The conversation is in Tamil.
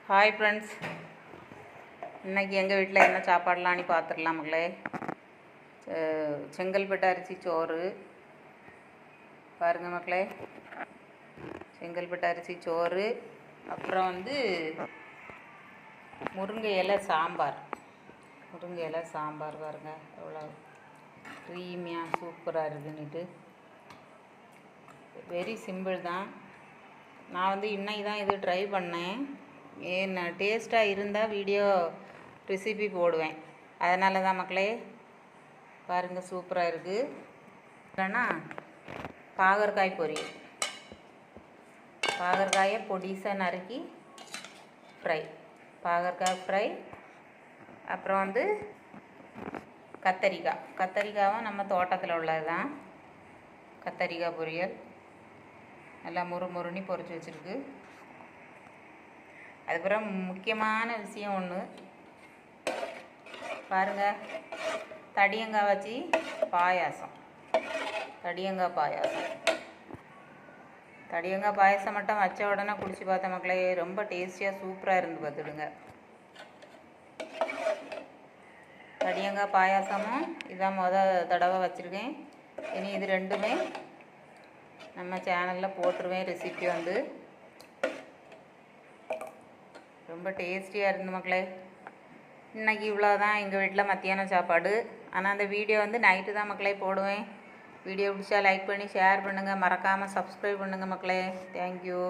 ஹாய் ஃப்ரெண்ட்ஸ், இன்றைக்கி எங்கள் வீட்டில் என்ன சாப்பாடலான்னு பார்த்துடலாம் மக்களே. செங்கல்பட்டு அரிசி சோறு பாருங்கள் மக்களே. செங்கல்பட்டு அரிசி சோறு, அப்புறம் முருங்கை இலை சாம்பார். முருங்கை இலை சாம்பார் பாருங்கள் எவ்வளோ க்ரீமியாக சூப்பராக இருக்குன்னுட்டு. வெரி சிம்பிள் தான். நான் இன்னைக்கு தான் இது ட்ரை பண்ணேன். என்ன டேஸ்ட்டாக இருந்தால் வீடியோ ரெசிபி போடுவேன். அதனால தான் மக்களே பாருங்கள், சூப்பராக இருக்குது. இல்லைன்னா பாகற்காய் பொரியல், பாகற்காயை பொடிசாக நறுக்கி ஃப்ரை, பாகற்காய் ஃப்ரை. அப்புறம் கத்தரிக்காவும் நம்ம தோட்டத்தில் உள்ளது தான். கத்தரிக்காய் பொரியல் நல்லா முறுமுறுனி பொரிச்சு வச்சுருக்கு. அதுக்கப்புறம் முக்கியமான விஷயம் ஒன்று பாருங்கள், தடியங்காய் வச்சு பாயாசம். தடியங்காய் பாயாசம் மட்டும் வச்ச உடனே குடிச்சு பார்த்த மக்களே, ரொம்ப டேஸ்டியாக சூப்பராக இருந்து பார்த்துடுங்க. தடியங்காய் பாயாசமும் இதான் தடவை வச்சுருக்கேன். இனி இது ரெண்டுமே நம்ம சேனலில் போட்டுருவேன். ரெசிபி ரொம்ப டேஸ்டியாக இருந்து மக்களே. இன்றைக்கி இவ்வளோதான் எங்கள் வீட்டில் மத்தியானம் சாப்பாடு. ஆனால் அந்த வீடியோ நைட்டு தான் மக்களே போடுவேன். வீடியோ பிடிச்சா லைக் பண்ணி ஷேர் பண்ணுங்கள், மறக்காமல் சப்ஸ்கிரைப் பண்ணுங்கள் மக்களே. தேங்க்யூ.